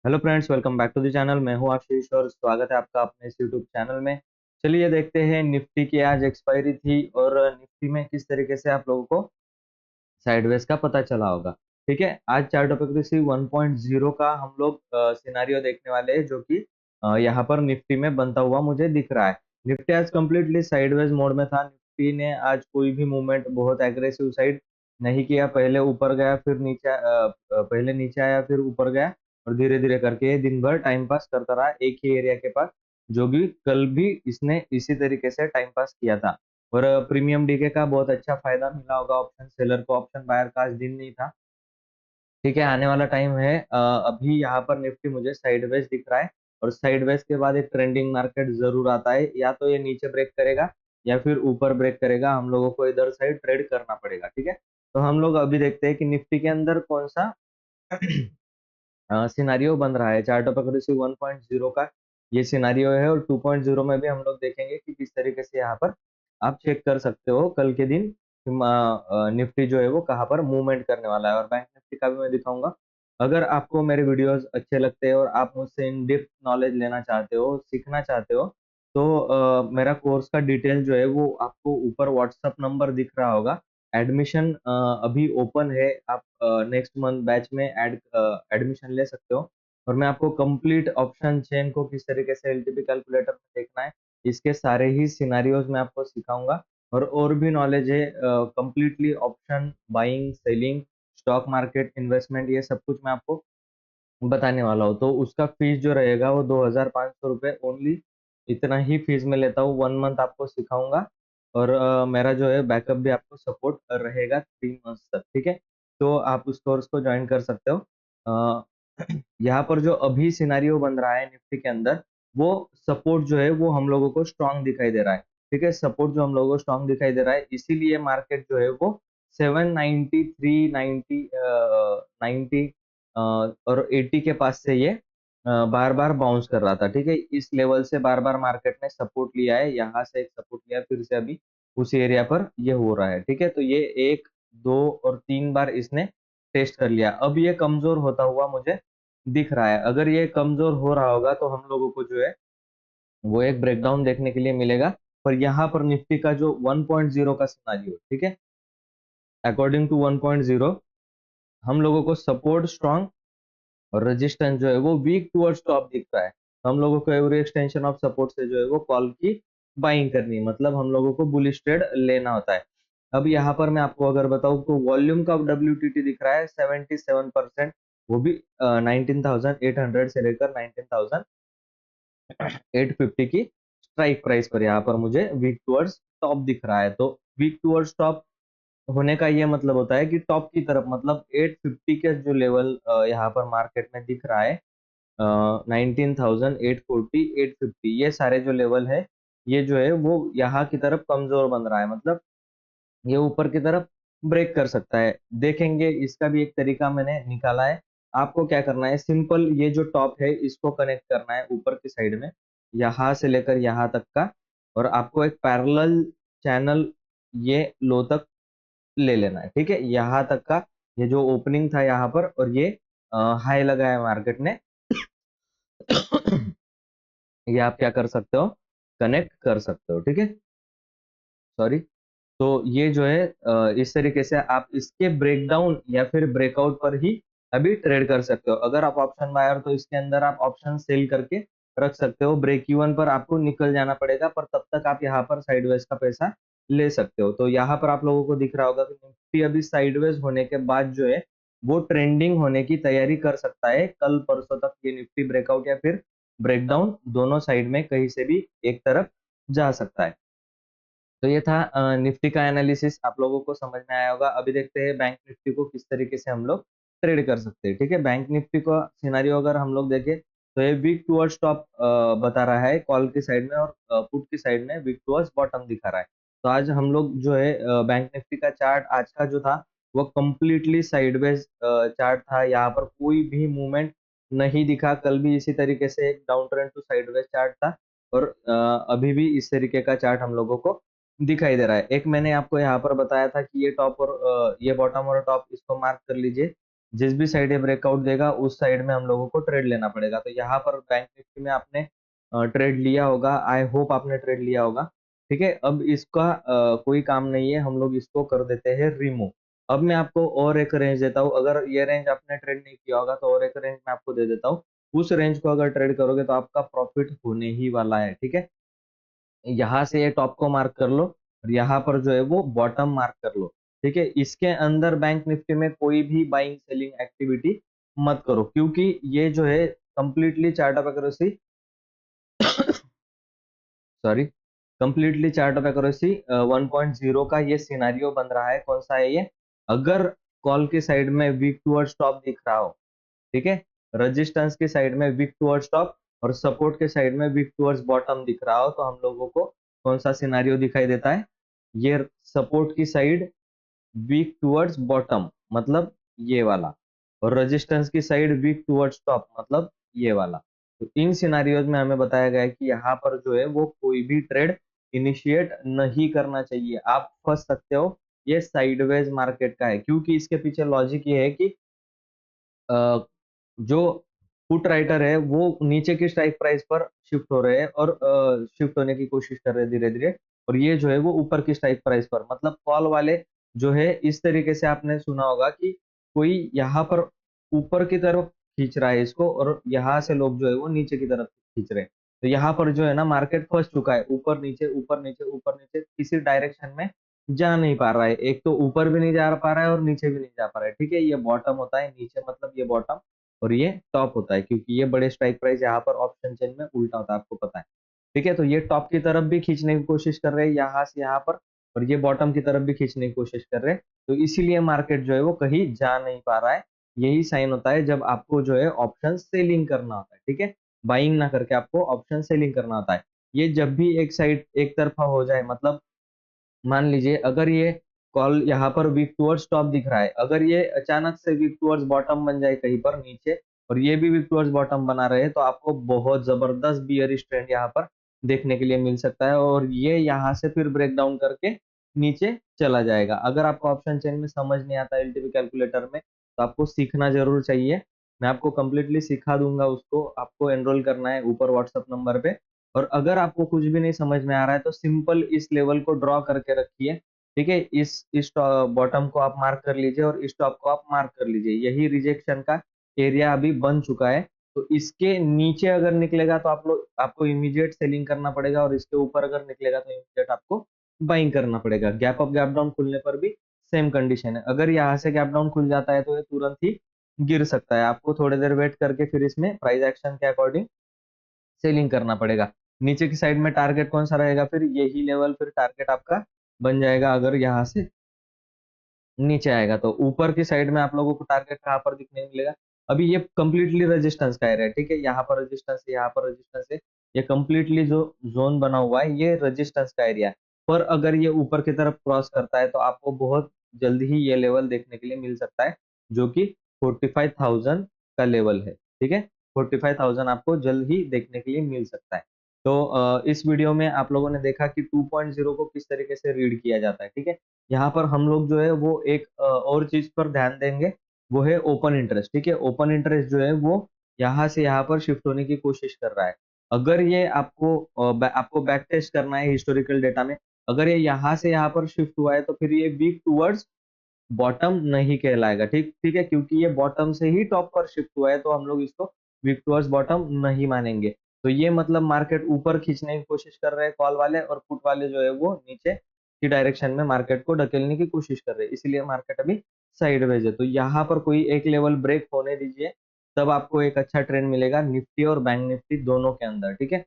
Hello friends, welcome back to the channel. मैं हूं आशीष और स्वागत है आपका अपने इस यूट्यूब चैनल में। चलिए देखते हैं निफ्टी की आज एक्सपायरी थी और निफ्टी में किस तरीके से आप लोगों को साइडवेज का पता चला होगा। ठीक है, आज चार्ट ऑफ 1.0 का हम लोग सिनारियो देखने वाले हैं, जो कि यहाँ पर निफ्टी में बनता हुआ मुझे दिख रहा है। निफ्टी आज कंप्लीटली साइडवेज मोड में था। निफ्टी ने आज कोई भी मूवमेंट बहुत एग्रेसिव साइड नहीं किया। पहले ऊपर गया, फिर नीचे पहले नीचे आया, फिर ऊपर गया और धीरे धीरे करके ये दिन भर टाइम पास करता रहा एक ही एरिया के पास, जो कि कल भी इसने इसी तरीके से टाइम पास किया था। और प्रीमियम डीके का बहुत अच्छा फायदा मिला होगा ऑप्शन सेलर को। ऑप्शन बायर का आज दिन नहीं था। ठीक है, आने वाला टाइम है। अभी यहाँ पर निफ्टी मुझे साइडवेज दिख रहा है और साइडवेज के बाद एक ट्रेंडिंग मार्केट जरूर आता है। या तो ये नीचे ब्रेक करेगा या फिर ऊपर ब्रेक करेगा। हम लोगों को इधर साइड ट्रेड करना पड़ेगा। ठीक है, तो हम लोग अभी देखते हैं कि निफ्टी के अंदर कौन सा सिनारियो बन रहा है। चार्ट ऑफ एक्यूरेसी 1.0 का ये सिनारियो है और 2.0 में भी हम लोग देखेंगे कि किस तरीके से यहाँ पर आप चेक कर सकते हो कल के दिन निफ्टी जो है वो कहाँ पर मूवमेंट करने वाला है। और बैंक निफ्टी का भी मैं दिखाऊंगा। अगर आपको मेरे वीडियोस अच्छे लगते हैं और आप मुझसे इन डेप्थ नॉलेज लेना चाहते हो, सीखना चाहते हो, तो मेरा कोर्स का डिटेल जो है वो आपको ऊपर व्हाट्सअप नंबर दिख रहा होगा। एडमिशन अभी ओपन है। आप नेक्स्ट मंथ बैच में एडमिशन ले सकते हो। और मैं आपको कंप्लीट ऑप्शन चेन को किस तरीके से एलटीपी कैलकुलेटर में देखना है, इसके सारे ही सिनारियोज मैं आपको सिखाऊंगा। और भी नॉलेज है completely option buying selling, stock market, investment, ये सब कुछ मैं आपको बताने वाला हूँ। तो उसका फीस जो रहेगा वो 2,500 रुपये ओनली। इतना ही फीस में लेता हूँ। 1 मंथ आपको सिखाऊंगा और मेरा जो है बैकअप भी आपको सपोर्ट रहेगा 3 मंथ्स तक। ठीक है, तो आप उस कोर्स को ज्वाइन कर सकते हो। अ, यहाँ पर जो अभी सिनारियो बन रहा है निफ्टी के अंदर, वो सपोर्ट जो है वो हम लोगों को स्ट्रांग दिखाई दे रहा है। ठीक है, सपोर्ट जो हम लोगों को स्ट्रांग दिखाई दे रहा है, इसीलिए मार्केट जो है वो 793 90 90 और 80 के पास से ये बार बार बाउंस कर रहा था। ठीक है, इस लेवल से बार बार मार्केट ने सपोर्ट लिया है। यहाँ से एक सपोर्ट लिया, फिर से अभी उसी एरिया पर ये हो रहा है। ठीक है, तो ये 1 2 और 3 बार इसने टेस्ट कर लिया। अब ये कमजोर होता हुआ मुझे दिख रहा है। अगर ये कमजोर हो रहा होगा तो हम लोगों को जो है वो एक ब्रेकडाउन देखने के लिए मिलेगा। पर यहाँ पर निफ्टी का जो 1.0 का सिनारियो, ठीक है, अकॉर्डिंग टू 1.0 हम लोगों को सपोर्ट स्ट्रांग और रेजिस्टेंस जो है वो वीक टुवर्ड्स टॉप दिख रहा है। तो हम लोगों को एवरी एक्सटेंशन ऑफ सपोर्ट से जो है वो कॉल की बाइंग करनी है, मतलब हम लोगों को बुलिश ट्रेड लेना होता है। अब यहाँ पर मैं आपको अगर बताऊं तो वॉल्यूम का WTT दिख रहा है 77%। वो भी 19,800 से लेकर 19,850 की स्ट्राइक प्राइस पर यहाँ पर मुझे वीक टुवर्ड्स टॉप दिख रहा है। तो वीक टुवर्ड्स टॉप होने का ये मतलब होता है कि टॉप की तरफ, मतलब 850 के जो लेवल यहाँ पर मार्केट में दिख रहा है, 19,840 850, ये सारे जो लेवल है, ये जो है वो यहाँ की तरफ कमजोर बन रहा है। मतलब ये ऊपर की तरफ ब्रेक कर सकता है। देखेंगे, इसका भी एक तरीका मैंने निकाला है। आपको क्या करना है, सिंपल ये जो टॉप है इसको कनेक्ट करना है ऊपर की साइड में, यहाँ से लेकर यहाँ तक का। और आपको एक पैरेलल चैनल ये लो तक ले लेना है। ठीक है, यहाँ तक का ये जो ओपनिंग था यहाँ पर, और ये हाई लगाया मार्केट ने ये आप क्या कर सकते हो, कनेक्ट कर सकते हो। ठीक है, सॉरी। तो ये जो है इस तरीके से आप इसके ब्रेकडाउन या फिर ब्रेकआउट पर ही अभी ट्रेड कर सकते हो। अगर आप ऑप्शन बायर तो इसके अंदर आप ऑप्शन सेल करके रख सकते हो। ब्रेक इवन पर आपको निकल जाना पड़ेगा, पर तब तक आप यहाँ पर साइडवेज का पैसा ले सकते हो। तो यहाँ पर आप लोगों को दिख रहा होगा कि निफ्टी अभी साइडवेज होने के बाद जो है वो ट्रेंडिंग होने की तैयारी कर सकता है। कल परसों तक ये निफ्टी ब्रेकआउट या फिर ब्रेकडाउन दोनों साइड में कहीं से भी एक तरफ जा सकता है। तो ये था निफ्टी का एनालिसिस, आप लोगों को समझ में आया होगा। अभी देखते हैं बैंक निफ्टी को किस तरीके से हम लोग ट्रेड कर सकते हैं। ठीक है, बैंक निफ्टी का सिनारियो अगर हम लोग देखें तो ये वीक टुवर्ड्स टॉप बता रहा है कॉल की साइड में, और पुट की साइड में वीक टुवर्ड्स बॉटम दिखा रहा है। तो आज हम लोग जो है बैंक निफ्टी का चार्ट आज का जो था वो कम्प्लीटली साइडवेज चार्ट था। यहाँ पर कोई भी मूवमेंट नहीं दिखा। कल भी इसी तरीके से एक down trend to sideways chart था और अभी भी इस तरीके का चार्ट हम लोगों को दिखाई दे रहा है। एक मैंने आपको यहाँ पर बताया था कि ये टॉप और ये बॉटम और टॉप, इसको मार्क कर लीजिए। जिस भी साइड ये ब्रेकआउट देगा उस साइड में हम लोगों को ट्रेड लेना पड़ेगा। तो यहाँ पर बैंक निफ्टी में आपने ट्रेड लिया होगा, आई होप आपने ट्रेड लिया होगा। ठीक है, अब इसका कोई काम नहीं है, हम लोग इसको कर देते हैं रिमूव। अब मैं आपको और एक रेंज देता हूँ, अगर ये रेंज आपने ट्रेड नहीं किया होगा तो और एक रेंज मैं आपको दे देता हूँ। उस रेंज को अगर ट्रेड करोगे तो आपका प्रॉफिट होने ही वाला है। ठीक है, यहाँ से ये टॉप को मार्क कर लो और यहाँ पर जो है वो बॉटम मार्क कर लो। ठीक है, इसके अंदर बैंक निफ्टी में कोई भी बाइंग सेलिंग एक्टिविटी मत करो, क्योंकि ये जो है completely chart of accuracy sorry completely chart of accuracy 1.0 का ये सिनारियो बन रहा है। कौन सा है ये? अगर कॉल की साइड में वीक टुवर्ड्स टॉप दिख रहा हो, ठीक है, रेजिस्टेंस की साइड में वीक टुवर्ड्स टॉप और सपोर्ट के साइड में वीक टुवर्ड्स बॉटम दिख रहा हो, तो हम लोगों को कौन सा सिनारियो दिखाई देता है? ये सपोर्ट की साइड वीक टुवर्ड्स बॉटम, मतलब ये वाला, और रेजिस्टेंस की साइड वीक टुवर्ड्स टॉप, मतलब ये वाला। तो इन सिनारियोज में हमें बताया गया है कि यहाँ पर जो है वो कोई भी ट्रेड इनिशिएट नहीं करना चाहिए। आप फंस सकते हो, ये साइडवेज मार्केट का है, क्योंकि इसके पीछे लॉजिक ये है कि जो पुट राइटर है वो नीचे की स्ट्राइक प्राइस पर शिफ्ट हो रहे हैं और शिफ्ट होने की कोशिश कर रहे हैं धीरे धीरे, और ये जो है वो ऊपर की स्ट्राइक प्राइस पर, मतलब कॉल वाले जो है इस तरीके से आपने सुना होगा कि कोई यहाँ पर ऊपर की तरफ खींच रहा है इसको और यहाँ से लोग जो है वो नीचे की तरफ खींच रहे हैं। तो यहाँ पर जो है ना मार्केट फंस चुका है, ऊपर नीचे ऊपर नीचे ऊपर नीचे, किसी डायरेक्शन में जा नहीं पा रहा है। एक तो ऊपर भी नहीं जा पा रहा है और नीचे भी नहीं जा पा रहा है। ठीक है, ये बॉटम होता है, नीचे मतलब ये बॉटम और ये टॉप होता है, क्योंकि ये बड़े स्ट्राइक प्राइस यहाँ पर ऑप्शन चेन में उल्टा होता है, आपको पता है। ठीक है, तो ये टॉप की तरफ भी खींचने की कोशिश कर रहे हैं यहाँ से यहाँ पर, और ये बॉटम की तरफ भी खींचने की कोशिश कर रहे हैं। तो इसीलिए मार्केट जो है वो कहीं जा नहीं पा रहा है। यही साइन होता है जब आपको जो है ऑप्शन सेलिंग करना होता है। ठीक है, बाइंग ना करके आपको ऑप्शन सेलिंग करना होता है। ये जब भी एक साइड एक तरफा हो जाए, मतलब मान लीजिए अगर ये कॉल यहाँ पर वीक टुवर्ड्स टॉप दिख रहा है, अगर ये अचानक से वीक टुवर्ड्स बॉटम बन जाए कहीं पर नीचे और ये भी वीक टुवर्ड्स बॉटम बना रहे, तो आपको बहुत जबरदस्त बियरिश ट्रेंड यहाँ पर देखने के लिए मिल सकता है, और ये यहाँ से फिर ब्रेक डाउन करके नीचे चला जाएगा। अगर आपको ऑप्शन चेन में समझ नहीं आता एलटीवी कैलकुलेटर में, तो आपको सीखना जरूर चाहिए। मैं आपको कंप्लीटली सिखा दूंगा, उसको आपको एनरोल करना है ऊपर व्हाट्सएप नंबर पे। और अगर आपको कुछ भी नहीं समझ में आ रहा है तो सिंपल इस लेवल को ड्रॉ करके रखिए। ठीक है, इस बॉटम को आप मार्क कर लीजिए और इस टॉप को आप मार्क कर लीजिए। यही रिजेक्शन का एरिया अभी बन चुका है, तो इसके नीचे अगर निकलेगा तो आपको इमीडिएट सेलिंग करना पड़ेगा, और इसके ऊपर अगर निकलेगा तो इमीडिएट आपको बाइंग करना पड़ेगा। गैप अप गैप डाउन खुलने पर भी सेम कंडीशन है। अगर यहाँ से गैप डाउन खुल जाता है तो ये तुरंत ही गिर सकता है, आपको थोड़ी देर वेट करके फिर इसमें प्राइस एक्शन के अकॉर्डिंग सेलिंग करना पड़ेगा। नीचे की साइड में टारगेट कौन सा रहेगा? फिर यही लेवल फिर टारगेट आपका बन जाएगा, अगर यहाँ से नीचे आएगा। तो ऊपर की साइड में आप लोगों को टारगेट कहाँ पर दिखने मिलेगा? अभी ये कंप्लीटली रेजिस्टेंस का एरिया है। ठीक है, यहाँ पर रेजिस्टेंस है, यहाँ पर रेजिस्टेंस है, ये कंप्लीटली जो जोन बना हुआ है ये रेजिस्टेंस का एरिया है। पर अगर ये ऊपर की तरफ क्रॉस करता है तो आपको बहुत जल्दी ही ये लेवल देखने के लिए मिल सकता है, जो कि 45,000 का लेवल है। ठीक है, 45,000 आपको जल्द ही देखने के लिए मिल सकता है। तो इस वीडियो में आप लोगों ने देखा कि 2.0 को किस तरीके से रीड किया जाता है। ठीक है, यहाँ पर हम लोग जो है वो एक और चीज पर ध्यान देंगे, वो है ओपन इंटरेस्ट। ठीक है, ओपन इंटरेस्ट जो है वो यहाँ से यहाँ पर शिफ्ट होने की कोशिश कर रहा है। अगर ये आपको बैक टेस्ट करना है हिस्टोरिकल डेटा में, अगर ये यहाँ से यहाँ पर शिफ्ट हुआ है तो फिर ये वीक टूवर्ड्स बॉटम नहीं कहलाएगा। ठीक ठीक है, क्योंकि ये बॉटम से ही टॉप पर शिफ्ट हुआ है, तो हम लोग इसको वीक टूवर्ड्स बॉटम नहीं मानेंगे। तो ये मतलब मार्केट ऊपर खींचने की कोशिश कर रहे हैं कॉल वाले, और पुट वाले जो है वो नीचे की डायरेक्शन में मार्केट को ढकेलने की कोशिश कर रहे हैं, इसलिए मार्केट अभी साइडवेज है। तो यहाँ पर कोई एक लेवल ब्रेक होने दीजिए, तब आपको एक अच्छा ट्रेंड मिलेगा निफ्टी और बैंक निफ्टी दोनों के अंदर। ठीक है,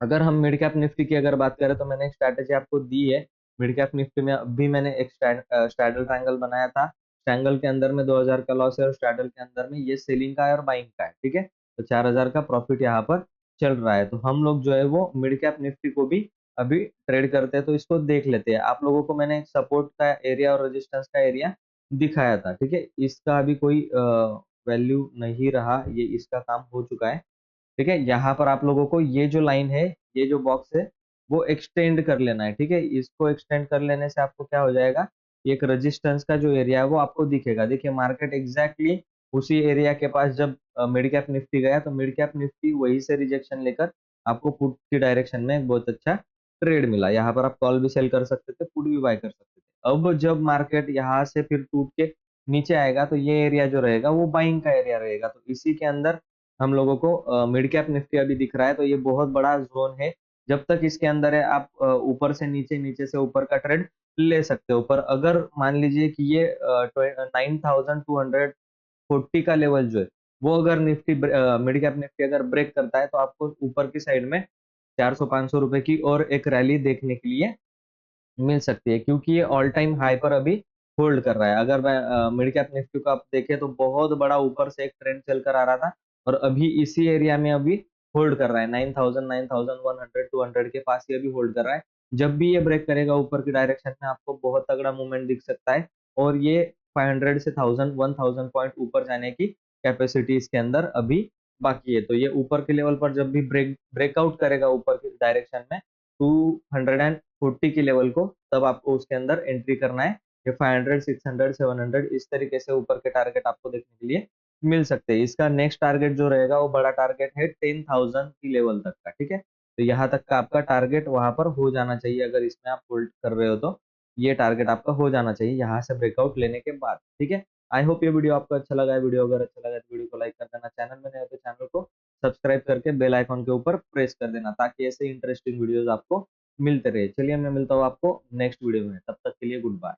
अगर हम मिड कैप निफ्टी की अगर बात करें तो मैंने एक स्ट्रैटेजी आपको दी है। मिड कैप निफ्टी में अभी मैंने एक स्ट्रैडल ट्रायंगल बनाया था। ट्रायंगल के अंदर में 2000 का लॉस है और स्ट्रैडल के अंदर में ये सेलिंग का है और बाइंग का है। ठीक है, तो 4000 का प्रॉफिट यहाँ पर चल रहा है। तो हम लोग जो है वो मिड कैप निफ्टी को भी अभी ट्रेड करते हैं, तो इसको देख लेते हैं। आप लोगों को मैंने सपोर्ट का एरिया और रेजिस्टेंस का एरिया दिखाया था। ठीक है, इसका अभी कोई वैल्यू नहीं रहा, ये इसका काम हो चुका है। ठीक है, यहाँ पर आप लोगों को ये जो लाइन है, ये जो बॉक्स है, वो एक्सटेंड कर लेना है। ठीक है, इसको एक्सटेंड कर लेने से आपको क्या हो जाएगा, एक रेजिस्टेंस का जो एरिया है वो आपको दिखेगा। देखिए मार्केट एग्जैक्टली उसी एरिया के पास जब मिड कैप निफ्टी गया तो मिड कैप निफ्टी वहीं से रिजेक्शन लेकर आपको पुट की डायरेक्शन में एक बहुत अच्छा ट्रेड मिला। यहाँ पर आप कॉल भी सेल कर सकते थे, पुट भी बाय कर सकते थे। अब जब मार्केट यहाँ से फिर टूट के नीचे आएगा तो ये एरिया जो रहेगा वो बाइंग का एरिया रहेगा। तो इसी के अंदर हम लोगों को मिड कैप निफ्टी अभी दिख रहा है, तो ये बहुत बड़ा जोन है। जब तक इसके अंदर है आप ऊपर से नीचे, नीचे से ऊपर का ट्रेड ले सकते हो। पर अगर मान लीजिए कि ये 9240 का लेवल जो है वो अगर निफ्टी मिड कैप निफ्टी अगर ब्रेक करता है तो आपको ऊपर की साइड में 400-500 रुपए की और एक रैली देखने के लिए मिल सकती है, क्योंकि ये ऑल टाइम हाई पर अभी होल्ड कर रहा है। अगर मैं मिड कैप निफ्टी को आप देखें तो बहुत बड़ा ऊपर से एक ट्रेंड चलकर आ रहा था और अभी इसी एरिया में अभी होल्ड कर रहा है। 9000 9100 200 के पास ये अभी होल्ड कर रहा है। जब भी ये ब्रेक करेगा ऊपर की डायरेक्शन में आपको बहुत तगड़ा मूवमेंट दिख सकता है और ये 500 से 1000 पॉइंट ऊपर जाने की कैपेसिटी इसके अंदर अभी बाकी है। तो ये ऊपर के लेवल पर जब भी ब्रेकआउट करेगा ऊपर की डायरेक्शन में 240 की लेवल को, तब आपको उसके अंदर एंट्री करना है। ये 500 600 700 इस तरीके से ऊपर के टारगेट आपको देखने के लिए मिल सकते हैं। इसका नेक्स्ट टारगेट जो रहेगा वो बड़ा टारगेट है 10,000 की लेवल तक का, ठीक है। तो यहाँ तक का आपका टारगेट वहां पर हो जाना चाहिए। अगर इसमें आप होल्ड कर रहे हो तो ये टारगेट आपका हो जाना चाहिए यहाँ से ब्रेकआउट लेने के बाद, ठीक है। आई होप ये वीडियो आपको अच्छा लगा है। वीडियो अगर अच्छा लगा तो वीडियो को लाइक कर देना, चैनल में नए हो तो चैनल को सब्सक्राइब करके बेल आइकॉन के ऊपर प्रेस कर देना, ताकि ऐसे इंटरेस्टिंग वीडियोस आपको मिलते रहे। चलिए मैं मिलता हूँ आपको नेक्स्ट वीडियो में, तब तक के लिए गुड बाय।